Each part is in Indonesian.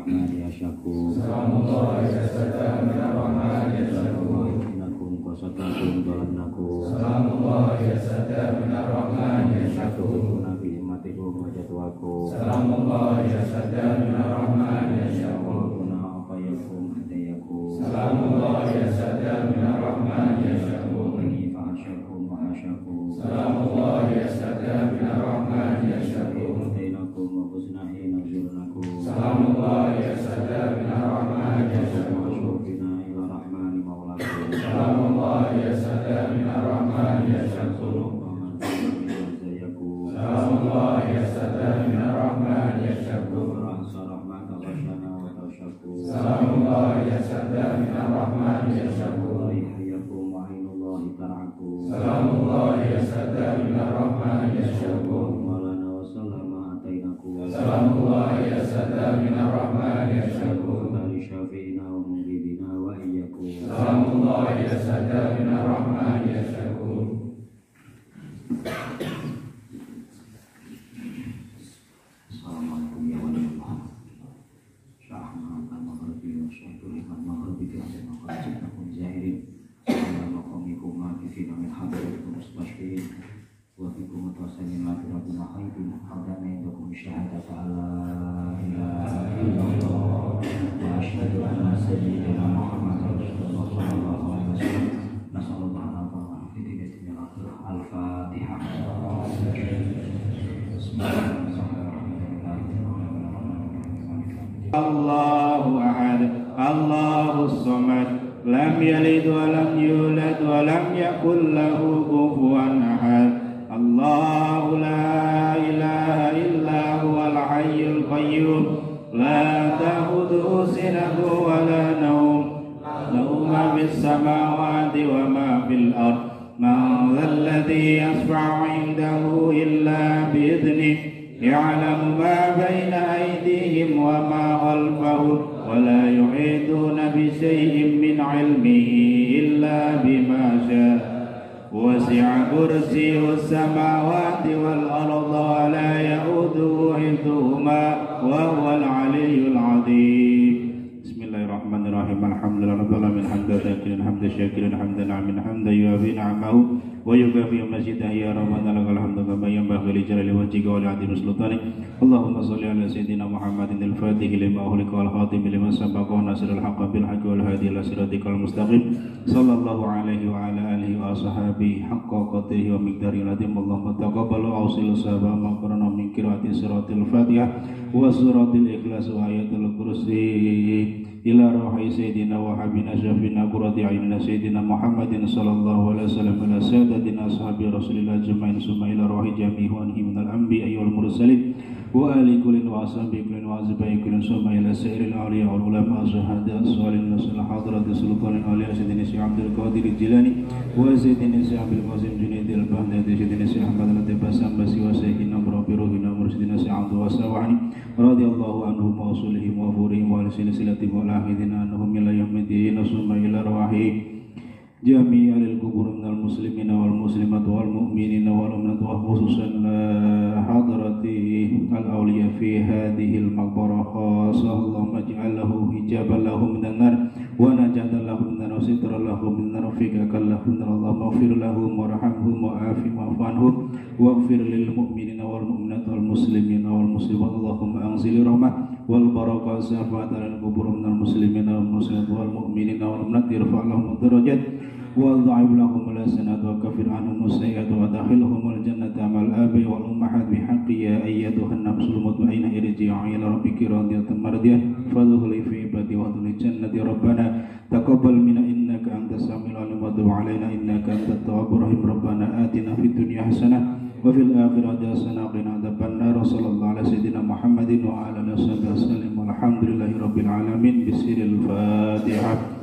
Rahman ya Syakur. Salamullah ya Salam min Ar-Rahman ya Syakur. Inakum qasatakum dalannakum. Salamullah ya Salam min Ar-Rahman ya Syakur. Nabi imatikum wa jadwakum. Salamullah ya Salam min Ar-Rahman ya Syakur. Afayakum hadayakum. Salamullah ya Salam min Ar-Rahman ya Syakur. Fa'asyakum wa asyakum. Salamullah ya Salam min Ar-Rahman ya Syakur. Dainakum wa husnahi nazurnakum. Salamullah ya Salam min Ar-Rahman ya Syakur. Syufina ila rahmani maulakum. Salamullah ya Salam min Ar-Rahman ya Syakur. Salamullah ya Salam min Ar-Rahman ya Syakur. Salamullah ya Salam min Ar-Rahman ya Syakur. Salamullah ya Salam min Ar-Rahman ya Syakur. Salamullah ya Salam min Ar-Rahman ya Syakur. Salamullah ya Salam min Ar-Rahman ya Syakur. Assalamualaikum ya warahmatullahi wabarakatuh. Syahmatan maghribi wa syahduliman maghribi fi'atin maqajidakum zahirin. Assalamualaikum ma'afifina min hadarikum mustashfirin. Wa fikum mutasamin lafiratum mahaibin hadana indakum syahadata ala ilaha illallah. Wa asyhadu anna sayyidina Muhammadan Rasulullah sallallahu alaihi wasallam. Nasallallahu alaihi wa sallam. Al-Fatihah. Allahu ahad, Allahus samad, lam yalid wa lam yulad wa lam yakul lahu kufuwan ahad. Allahu la ilaha illa huwal hayyul qayyum, la ta'khudhuhu sinatun wa la nawm, lahu ma fis samawati wa ma fil ard. Man dhal ladzi yashfa'u 'indahu illa bi idhnihi. يعلم ما بين أيديهم وما خلفهم ولا يحيطون بشيء من علمه إلا بما شاء وسع كرسيه السماوات والأرض ولا يؤوده حفظهما وهو العلي العظيم. Bismillahirrahmanirrahim. Alhamdulillah rabbil alamin hamdan syakirin hamdan amin hamdan yuafi ni'amahu wa yukafi mazidah ya rabbana lakal hamdu kama yanbaghi li jalali wajhika wa li 'azimi sultanik. Allahumma shalli ala sayyidina Muhammadin al-fatih lima ughliqa wal khatim lima sabaqa nasrul haqqi bil haqqi wal hadi ila siratikal mustaqim. Sallallahu alaihi wa ala alihi wa ashabihi haqqa qadrihi wa miqdarihi al-azim. Allahumma taqabbal wa awsil sabah ma qarana min qiraati siratil fatihah wa suratil ikhlas wa ayatul kursi ila ruhi sayyidina wa habibina syafina qurrati a'yunina sayyidina Muhammadin sallallahu alaihi wasallam ila sadatina ashabi rasulillah jamain summa ila ruhi jami'i wa minal anbiya'i wal mursalin wa ali kullin wa ashabi kullin wa azbai kullin summa ila sairil awliya wal ulama syuhada salihun nasul hadrat sultanul awliya sayyidina Syekh Abdul Qadir Jilani wa sayyidina Syekh Abdul Qasim Junaidil Baghdadi sayyidina Syekh Ahmad Latif Basambasi wa sayyidina Murabiruhina mursidina Syekh Abdul Wasawani radhiyallahu anhum wa usulihim wa furihim wa silsilatihim wa lahidina anhum ila yaumid-din summa ila arwahi jami'al kubur minal muslimina wal muslimat wal mu'minina wal mu'minat wa khususan hadrati al awliya fi hadhihi al maqbarah khassa. Allahumma ij'al lahu hijaban lahum minan nar wa najatan lahum minan nar wa sitran lahum minan nar fikaka lahum minan. Allahumma ighfir lahum warhamhum wa'afi wa'fanhum waghfir lil mu'minina wal mu'minat wal muslimina wal muslimat. Allahumma anzil rahmah wal barakah safatan al kubur minal muslimina wal muslimat wal mu'minina wal mu'minat irfa' lahum darajat وَضَعِبْ لَهُمُ الْحَسَنَاتِ وَكَفِّرْ عَنْهُمُ السَّيِّئَاتِ وَأَدْخِلْهُمُ الْجَنَّةَ مَعَ الْآبَاءِ وَالْأُمَّهَاتِ بِحَقِّ يَا أَيَّتُهَا النَّفْسُ الْمُطْمَئِنَّةُ ارْجِعِي إِلَى رَبِّكِ رَاضِيَةً مَرْضِيَّةً فَادْخُلِي فِي عِبَادِي وَادْخُلِي جَنَّتِي. رَبَّنَا تَقَبَّلْ مِنَّا إِنَّكَ أَنْتَ السَّمِيعُ الْعَلِيمُ وَتُبْ عَلَيْنَا إِنَّكَ أَنْتَ التَّوَّابُ الرَّحِيمُ. رَبَّنَا آتِنَا فِي الدُّنْيَا حَسَنَةً وفي الآخرة حسنة وقنا عذاب النار. صلى الله على سيدنا محمد وعلى آله وصحبه وسلم والحمد لله رب العالمين. بسر الفاتحة.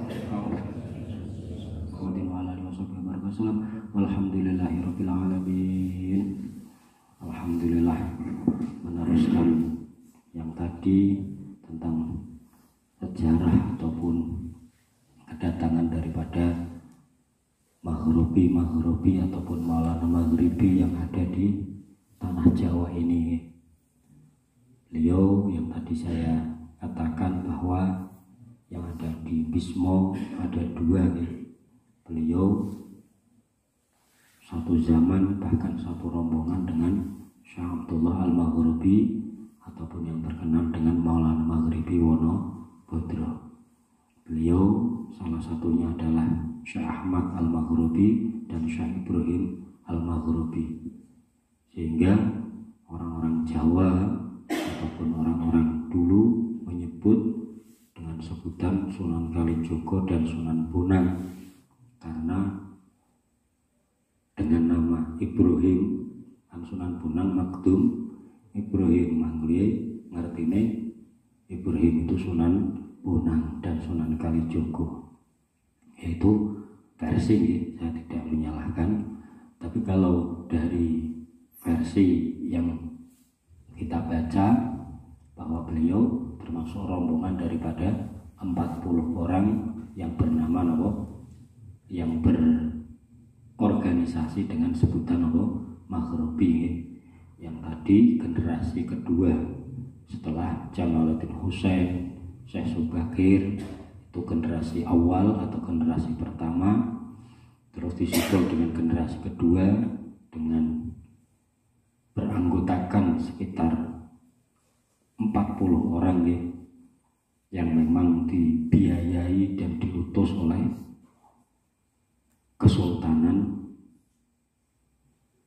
Walhamdulillahirabbil alamin. Alhamdulillah, meneruskan yang tadi tentang sejarah ataupun kedatangan daripada Maghribi ataupun Maulana Maghribi yang ada di tanah Jawa ini. Beliau yang tadi saya katakan bahwa yang ada di Bismo ada dua ya. Beliau satu zaman bahkan satu rombongan dengan Syekh Abdullah Al-Maghribi ataupun yang terkenal dengan Maulana Maghribi Wonobodro. Beliau salah satunya adalah Syekh Ahmad Al-Maghribi dan Syekh Ibrahim Al-Maghribi. Sehingga orang-orang Jawa ataupun orang-orang dulu menyebut dengan sebutan Sunan Kalijogo dan Sunan Bonang karena dengan nama Ibrahim kan Sunan Bonang Makdum Ibrahim Manglie ngertine Ibrahim itu Sunan Bonang dan Sunan Kalijogo. Yaitu versi, saya tidak menyalahkan, tapi kalau dari versi yang kita baca bahwa beliau termasuk rombongan daripada 40 orang yang bernama yang berorganisasi dengan sebutan Maghribi, yang tadi generasi kedua setelah Jamaluddin Husain, Syekh Subakir, itu generasi awal atau generasi pertama, terus disusul dengan generasi kedua dengan beranggotakan sekitar 40 orang ya, yang memang dibiayai dan diutus oleh Kesultanan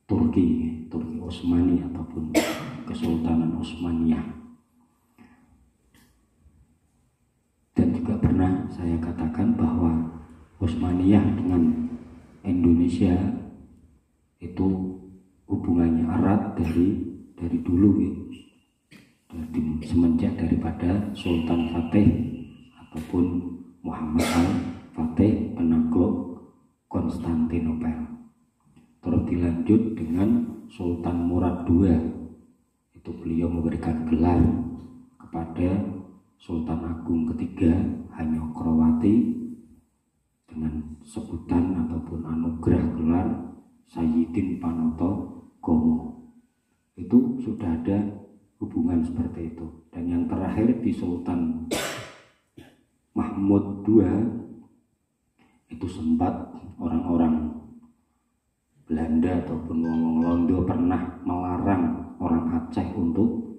Turki Utsmani ataupun Kesultanan Utsmaniyah. Dan juga pernah saya katakan bahwa Utsmaniyah dengan Indonesia itu hubungannya erat dari dulu ya. Semenjak daripada Sultan Fatih ataupun Muhammad Al-Fatih penakluk Konstantinopel. Terus dilanjut dengan Sultan Murad II, itu beliau memberikan gelar kepada Sultan Agung ketiga Hanyokrawati dengan sebutan ataupun anugerah gelar Sayyidin Panoto Gomo. Itu sudah ada hubungan seperti itu. Dan yang terakhir di Sultan Mahmud II itu sempat orang-orang Belanda ataupun wong Londo pernah melarang orang Aceh untuk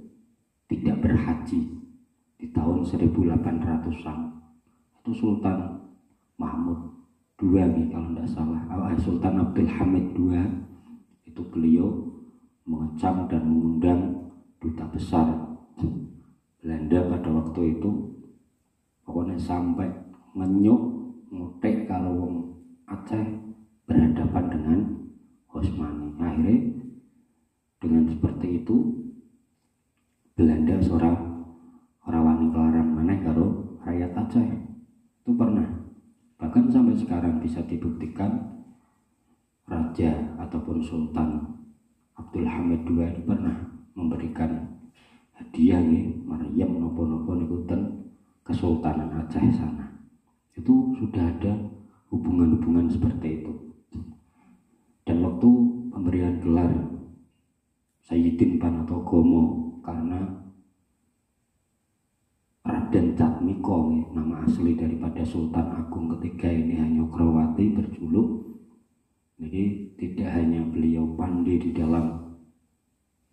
tidak berhaji di tahun 1800-an. Itu Sultan Mahmud II nih, kalau tidak salah, Sultan Abdul Hamid II, itu beliau mengecam dan mengundang duta besar Belanda pada waktu itu, pokoknya sampai ngutek kalau wong Aceh berhadapan dengan Utsmani. Akhirnya dengan seperti itu Belanda seorang wani kelarang maneh karo rakyat Aceh. Itu pernah, bahkan sampai sekarang bisa dibuktikan Raja ataupun Sultan Abdul Hamid II itu pernah memberikan hadiah nih Maryam nopo-nopo nikutan Kesultanan Aceh sana. Itu sudah ada hubungan-hubungan seperti itu. Dan waktu pemberian gelar Sayyidin Panoto Gomo karena Raden Catmiko, nama asli daripada Sultan Agung ketiga ini Hanyokrawati berjuluk. Jadi tidak hanya beliau pandai di dalam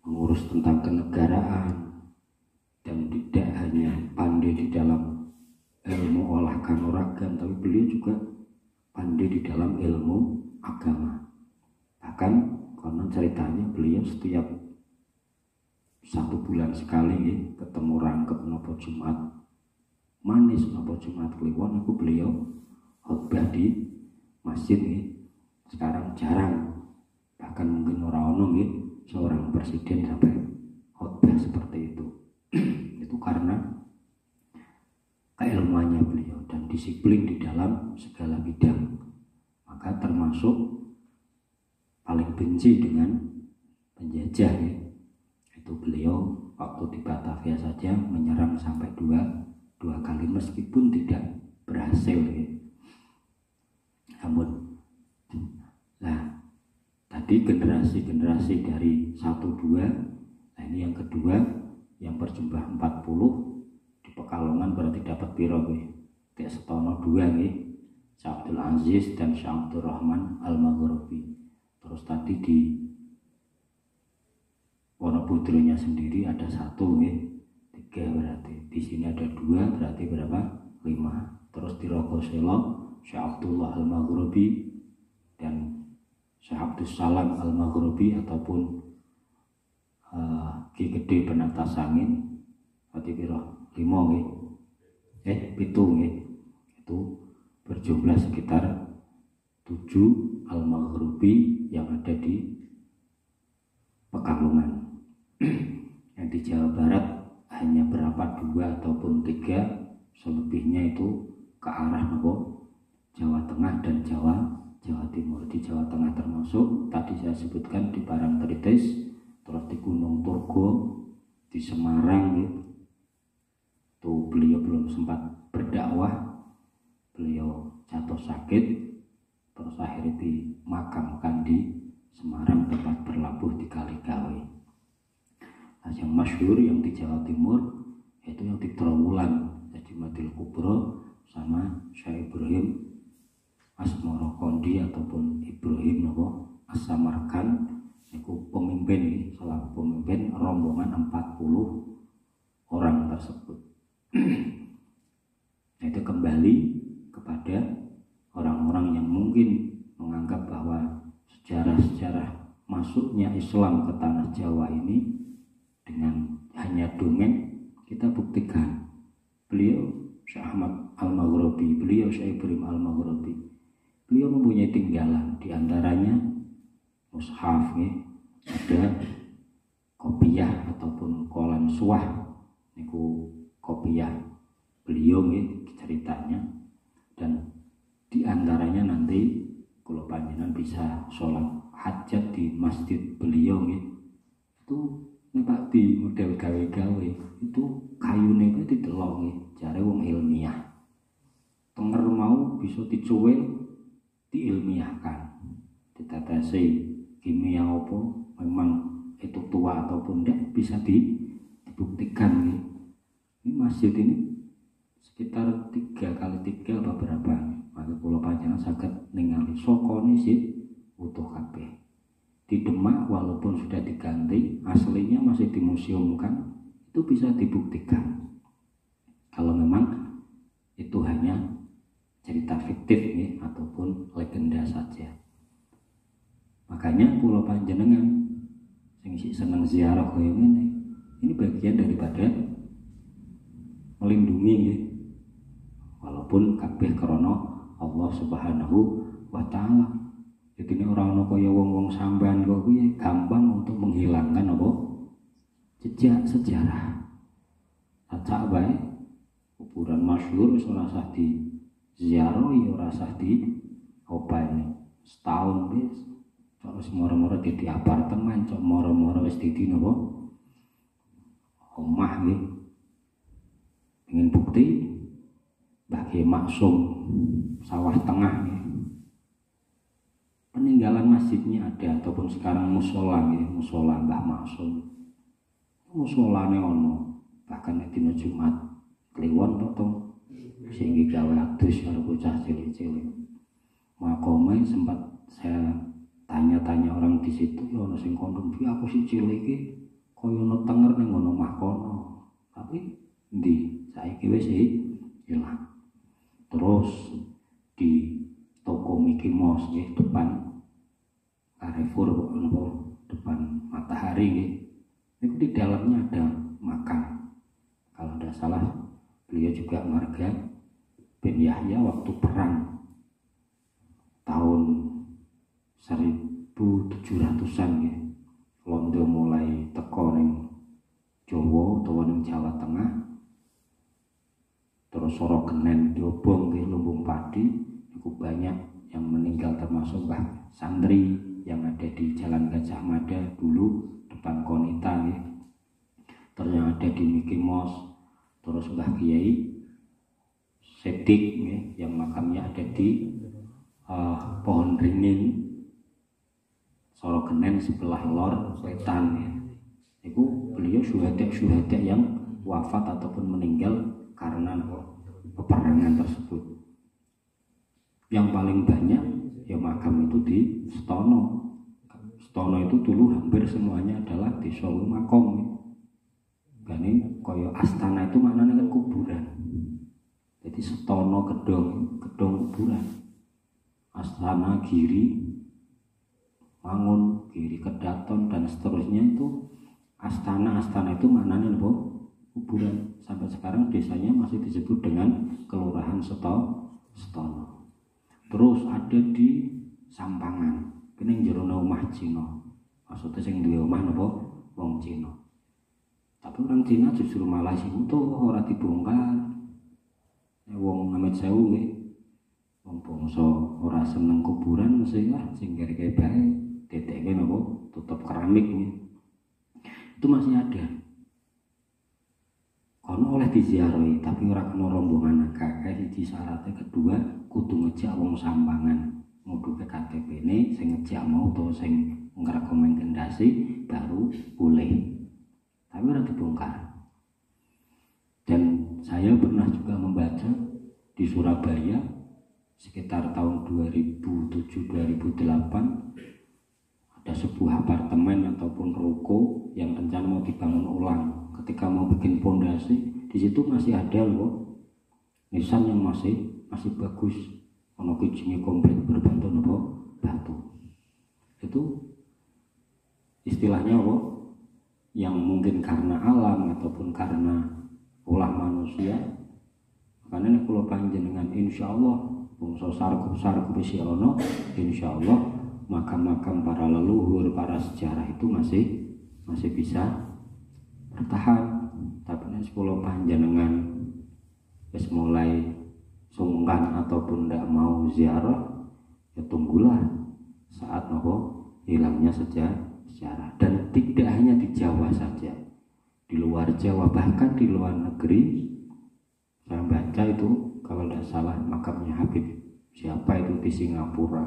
mengurus tentang kenegaraan dan tidak hanya pandai di dalam ilmu olah kanuragan, tapi beliau juga pandai di dalam ilmu agama. Bahkan konon ceritanya beliau setiap 1 bulan sekali ya, ketemu rangkep nopo Jumat manis nopo Jumat kliwon, itu beliau khotbah di masjid ya. Sekarang jarang, bahkan mungkin orang-orang ya, seorang presiden sampai khotbah seperti itu. Itu karena keilmuannya beliau dan disiplin di dalam segala bidang. Maka termasuk paling benci dengan penjajah ya. Itu beliau waktu di Batavia saja menyerang sampai dua kali meskipun tidak berhasil ya. Namun tadi generasi dari 1-2, nah ini yang kedua yang berjumlah 40 di Pekalongan berarti dapat piro nggih? Tek setono 2 nggih. Syekh Abdul Aziz dan Syekh Abdul Rahman Al-Maghribi. Terus tadi di Wonopudronya sendiri ada 1 nggih. 3 berarti. Di sini ada 2 berarti berapa? 5. Terus di Rogoselo Syekh Abdullah Al-Maghribi dan Syekh Abdus Salam Al-Maghribi ataupun Ki Gede Penatas Angin berarti piro? 5 nggih. 7 nggih. Itu berjumlah sekitar 7 Al-Maghribi yang ada di Pekalongan. Yang di Jawa Barat hanya berapa? 2 ataupun 3, selebihnya itu ke arah Jawa Tengah dan Jawa Timur. Di Jawa Tengah termasuk tadi saya sebutkan di Parangtritis, terus di Gunung Turgo, di Semarang gitu. Tuh beliau belum sempat berdakwah, beliau jatuh sakit, terus akhirnya dimakamkan di Semarang tempat berlabuh di Kaligawe. Nah, yang masyhur yang di Jawa Timur itu yang di Trawulan, jadi Madil Kubro sama Syekh Ibrahim Asmoro Kondi ataupun Ibrahim As-Samarkan. Itu pemimpin, selaku pemimpin rombongan 40 orang tersebut. Itu kembali kepada orang-orang yang mungkin menganggap bahwa sejarah-sejarah masuknya Islam ke tanah Jawa ini dengan hanya dongeng. Kita buktikan beliau Syekh Ahmad Al-Maghribi, beliau Syekh Ibrahim Al-Maghribi, beliau mempunyai tinggalan, diantaranya mushaf nih, ada kopiah ataupun kolan suah niku kopiah beliau nih ceritanya, dan diantaranya nanti kalau panjenengan bisa sholat hajat di masjid beliau nih, itu Pak di model gawe-gawe itu kayune itu didelok nih, jare wong ilmiah tenger mau bisa dicuwil diilmiahkan, ditetesi kimia apa memang itu tua ataupun tidak bisa dibuktikan nih. Ini masjid ini sekitar 3x3 apa berapa, maka kula panjenengan saged ningali sokone sih utuh kabeh. Di Demak walaupun sudah diganti, aslinya masih dimuseumkan, itu bisa dibuktikan kalau memang itu hanya cerita fiktif nih ataupun legenda saja. Makanya kula panjenengan sing seneng ziarah kaya ngene, ini bagian daripada melindungi nggih. Walaupun kabeh krana Allah Subhanahu wa taala. Jadi ini orang kaya wong-wong sampean kok kuwi gampang untuk menghilangkan jejak sejarah. Acak bae kuburan masyhur wis ora usah di ziarah, ya ora usah di opane. Setahun wis cok moro-moro di apartemen, cok moro-moro wis dadi omah nggih. Ingin bukti bagi Maksum Sawah Tengah nggih. Peninggalan masjidnya ada, ataupun sekarang musola nggih, musola Mbah Maksum. Musolane ono, bahkan dina Jumat kliwon to sing gawe adus karo bocah cilik-cilik. Makome sempat saya tanya-tanya orang di situ, ya ono sing kondom, "Bi aku si cilik iki koyo ono tenger ning ngono omah kono." Tapi ndi saiki wis ilang. Terus di toko Mickey Mouse nggih depan Carrefour depan Matahari nggih. Itu di dalamnya ada makam. Kalau tidak salah beliau juga marga bin Yahya waktu perang tahun 1700-an ya. Londo mulai teko ning Jawa utawa ning Jawa Tengah. Terus Sorogenen diobong nggih lumbung padi, cukup banyak yang meninggal termasuk Mbah Santri yang ada di Jalan Gajah Mada dulu depan Konita ya. Terus yang ada di Mickey Mouse, terus Mbah Kiai Sedik ya, yang makamnya ada di Pohon Ringin Sorogenen sebelah lor wetan ya. Itu beliau syuhada yang wafat ataupun meninggal karena peperangan tersebut. Yang paling banyak ya makam itu di Stono. Stono itu dulu hampir semuanya adalah di Solo makom. Gane koyo astana itu maknanya kan kuburan. Jadi Stono gedong kuburan. Astana Giri Mangun, Giri Kedaton dan seterusnya itu astana itu maknanya apa? Kuburan. Sampai sekarang desanya masih disebut dengan Kelurahan Stono. Terus ada di Sampangan, kene jero omah Cina. Maksudnya sing duwe omah napa? Wong Cina. Tapi orang Cina justru malah sing utuh ora dibongkar. Wong Amet Sewu nggih. Wong bangsa ora seneng kuburan mesti lah sing kere-kere bae. Detekke napa? Tutup keramik nggih. Itu masih ada. Kono oleh diziarahi, tapi ora kena rombongan akeh. Siji syaratnya, kedua kudu ngejak wong Sampangan. Nguduke KTP-ne sing ngejak mau utawa sing ngrekomendasi baru boleh. Tapi ora dibongkar. Dan saya pernah juga membaca di Surabaya sekitar tahun 2007-2008 ada sebuah apartemen ataupun ruko yang rencana mau dibangun ulang. Ketika mau bikin pondasi, di situ masih ada loh nisan yang masih bagus. Ono kijinge komplit berbatu nopo batu. Itu istilahnya apa? Yang mungkin karena alam ataupun karena ulah manusia. Makanya kalau panjenengan insyaallah bangsa sarkup isi ono, insyaallah makam-makam para leluhur, para sejarah itu masih bisa bertahan. Tapi nek sekolah panjenengan wis mulai sungkan ataupun tidak mau ziarah, ya tunggulah saat hilangnya sejarah. Dan tidak hanya di Jawa saja, di luar Jawa bahkan di luar negeri. Saya baca itu kalau tidak salah makamnya Habib siapa itu di Singapura.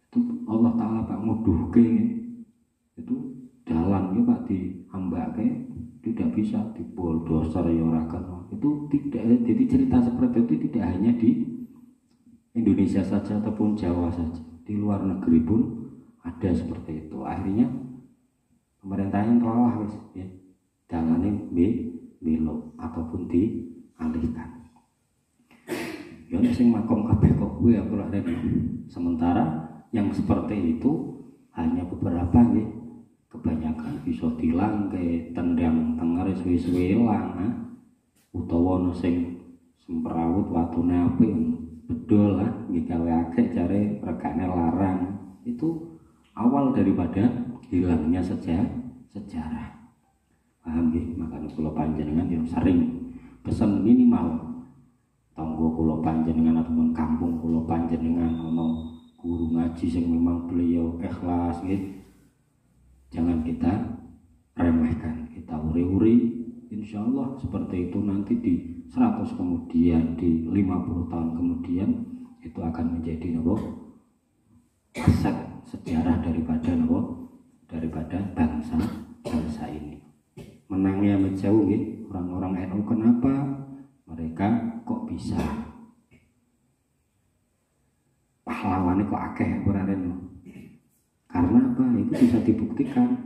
Itu Allah Ta'ala Pak nguduhke itu jalan ya Pak dihambake, tidak bisa di bulldozer ya ora kena. Itu tidak, jadi cerita seperti itu tidak hanya di Indonesia saja ataupun Jawa saja, di luar negeri pun ada seperti itu. Akhirnya pemerintahnya telah ya jalannya belok ataupun dialihkan. Ya sing makom kabeh kok gue aku lak rene. Sementara yang seperti itu hanya beberapa nggih. Kebanyakan bisa dilangke, tendang tenger suwe-suwe ilang, utawa ana sing semperawut watune apik bedol lah nggih gawe akeh jare regane larang. Itu awal daripada hilangnya sejarah. Paham nggih? Makanya kula panjenengan yang sering pesan minimal tangga kula panjenengan ataupun kampung kula panjenengan ana guru ngaji sing memang beliau ikhlas nggih. Jangan kita remehkan, kita uri-uri. Insyaallah seperti itu nanti di 100 kemudian, di 50 tahun kemudian itu akan menjadi aset sejarah daripada bangsa ini. Menangnya menjauh orang-orang NU, kenapa mereka kok bisa pahlawannya kok akeh ora-ora. Karena apa? Itu bisa dibuktikan.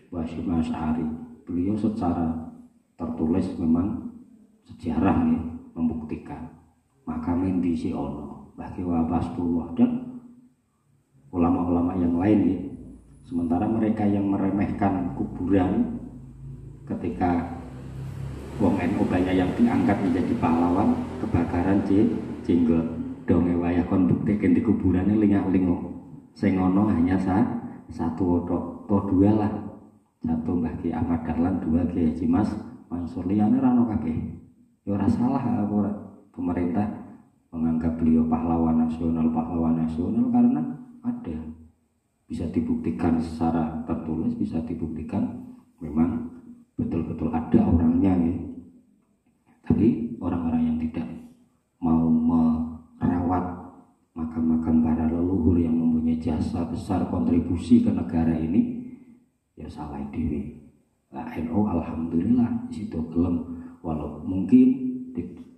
Hasyim Asy'ari beliau secara tertulis memang sejarah nih membuktikan. Makamin di si ono, bagi Wabastullah dan ulama-ulama yang lain ya. Sementara mereka yang meremehkan kuburan ketika wong NU banyak yang diangkat menjadi pahlawan kebakaran jenggot donge wayah kon buktikan di kuburannya lingak-lingok. Sing ono hanya satu atau dua lah. Satu Mbah Ki Ahmad Dahlan, dua Ki Haji Mas Mansur, liyane ra ono kabeh. Ya ora salah ora pemerintah menganggap beliau pahlawan nasional karena ada bisa dibuktikan secara tertulis, bisa dibuktikan memang betul-betul ada orangnya ya. Tapi orang-orang yang tidak mau merawat makam-makam para leluhur yang mempunyai jasa besar kontribusi ke negara ini ya salah dhewe. Lah NU alhamdulillah di situ gelem, walau mungkin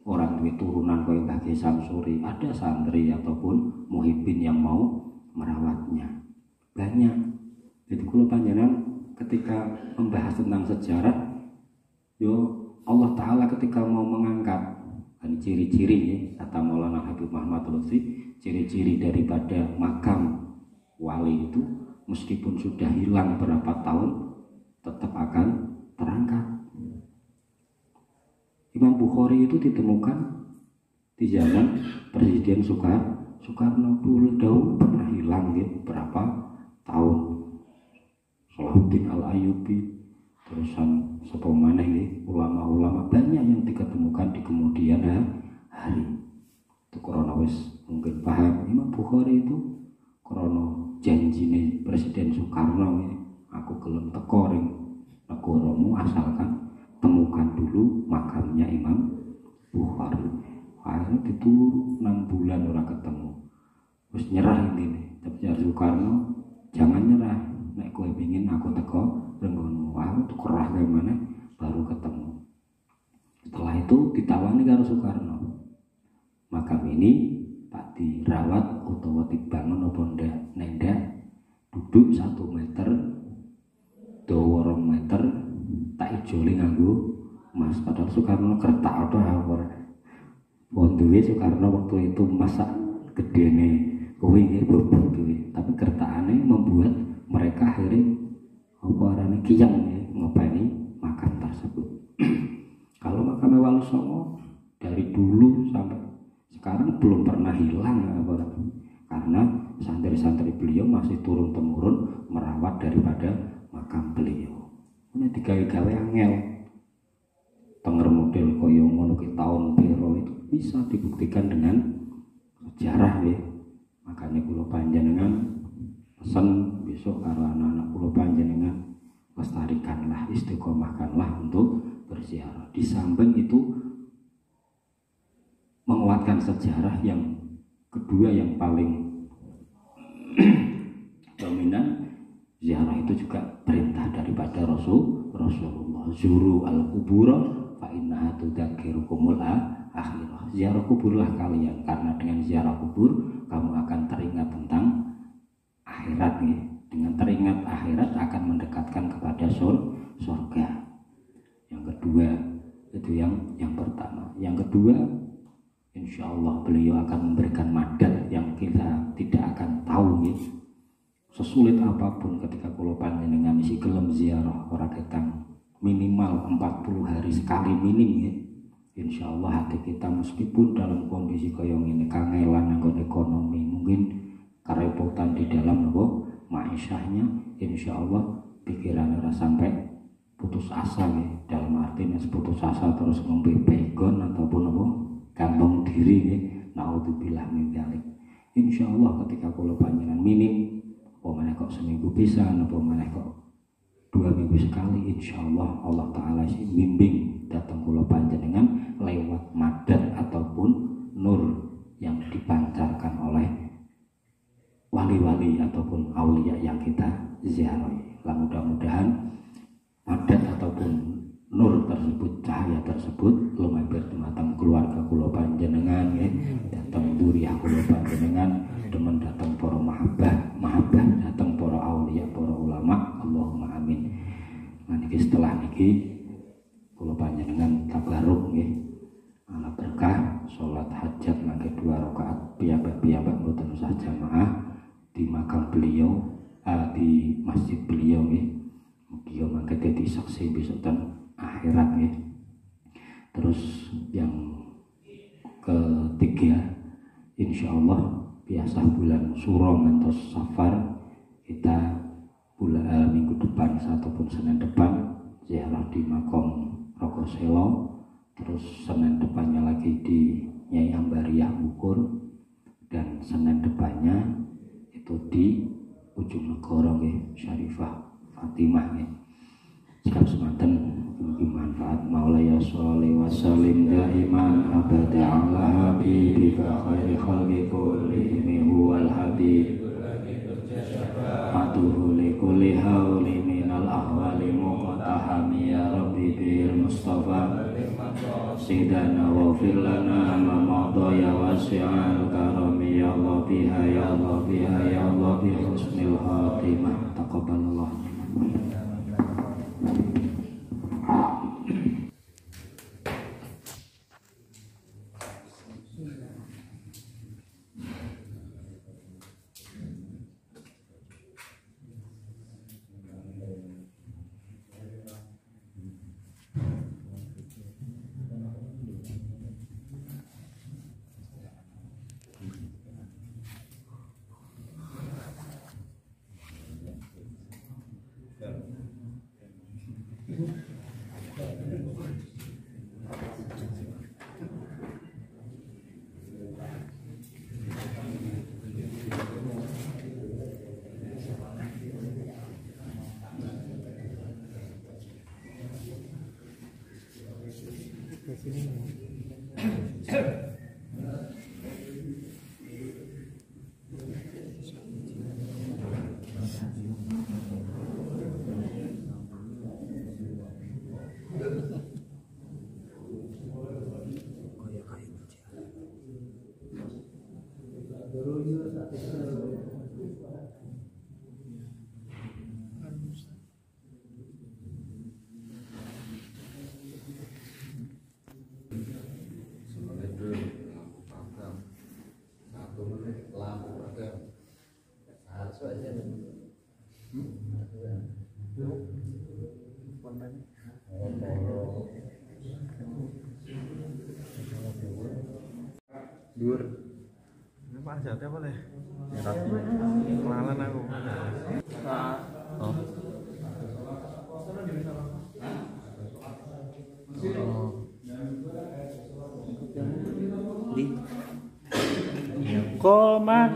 orang duwe turunan kaya Mbah Ki Samsuri, ada santri ataupun muhibbin yang mau merawatnya. Banyak. Jadi kula panjenengan ketika membahas tentang sejarah, yo Allah Ta'ala ketika mau mengangkat kan ciri-ciri ya, kata Maulana Habib Muhammad Lutfi, ciri-ciri daripada makam wali itu meskipun sudah hilang berapa tahun tetap akan terangkat. Imam Bukhari itu ditemukan di zaman Presiden Soekarno dulu pernah hilang ya, berapa tahun. Salahuddin Al-Ayyubi, terusan sapa maneh ya, ulama-ulama banyak yang diketemukan di kemudian hari. Itu krana wis mungkin paham Imam Bukhari itu krana janjine Presiden Soekarno ya, aku gelem teko ring negaramu asalkan temukan dulu makamnya Imam Bukhari. Akhirnya dituru 6 bulan ora ketemu. Terus nyerah intine. Tapi Soekarno jangan nyerah. Nek kowe pengin aku teko renggono, aku kerah kaya mana baru ketemu. Setelah itu ditawani karo Soekarno. Makam ini Pak dirawat utawa dibangun apa ndak duduk 1 meter dawa 2 meter tak ijoli nganggo emas. Padahal Soekarno kertak atau apa wong duwe Soekarno waktu itu masak gedene kuwi nggih bobot duwe, tapi kertakane membuat mereka akhirnya apa arane kiyang ya, ngopeni makam tersebut. Kalau makam Wali Songo dari dulu sampai sekarang belum pernah hilang apa, karena santri-santri beliau masih turun temurun merawat daripada makam beliau. Ini digawe-gawe angel. Tenger model koyo ngono ki taun piro itu bisa dibuktikan dengan sejarah ya. Makanya kula panjenengan pesan besok karo anak-anak kula panjenengan lestarikanlah, istiqomahkanlah untuk berziarah. Di samping itu menguatkan sejarah yang kedua yang paling dominan, ziarah itu juga perintah daripada Rasulullah. Zuru al-kubura fa innaha tudzakirukumul akhirah. Ziarah kuburlah kalian, karena dengan ziarah kubur kamu akan teringat tentang akhirat nih. Dengan teringat akhirat akan mendekatkan kepada surga. Yang kedua itu yang pertama. Yang kedua, insya Allah beliau akan memberikan madat yang kita tidak akan tahu nih. Sesulit apapun ketika kula panjenengan isi gelem ziarah ora ketang minimal 40 hari sekali minim ya. Insya Allah hati kita meskipun dalam kondisi kaya ngene kangelan nggon ekonomi, mungkin kerepotan di dalam nopo ma'isyahnya, insya Allah pikiran ora sampai putus asa ya. Dalam artinya putus asa terus ngombe baygon ataupun nopo gantung diri ya. Naudzubillah min dzalik. Insya Allah ketika kula panjenengan minim apa maneh kok seminggu pisan, apa maneh kok 2 minggu sekali, insya Allah Allah Ta'ala sih bimbing datang kula panjenengan lewat madat ataupun nur yang dipancarkan oleh wali-wali ataupun aulia yang kita ziarahi. Lah mudah-mudahan madat ataupun nur tersebut, cahaya tersebut lumampir dumateng keluarga kula panjenengan ya, datang duriah kula panjenengan, demen datang para mahabbah datang para aulia, para ulama. Allahumma amin. Niki setelah niki kula panjenengan tabarruk nggih, ana berkah salat hajat mangke 2 rakaat piyambak-piyambak mboten usah jamaah di makam beliau, di masjid beliau nggih. Mugi mangke dadi saksi besok ten akhirat nggih. Terus yang ketiga, insyaallah biasa bulan Suro ngantos Safar kita minggu depan ataupun Senin depan ziarah di makam Rokoselo, terus Senin depannya lagi di Nyai Ambariah Bukur, dan Senin depannya itu di ujung negara nggih Syarifah Fatimah nggih. Jika semanten mugi manfaat maulaya sholli wa sallim daiman abada ala habibika khairi khalqi kullihim huwal habib atuhu li kulli hauli minal ahwali muqtaham maqasidana waghfir lana ma madha ya wasi'al karami ya Allah biha ya Allah biha ya Allah bi husnil khatimah taqabbalallah. Dur. Apa jatah apa deh? Kelalan aku. Oh. Di. Komat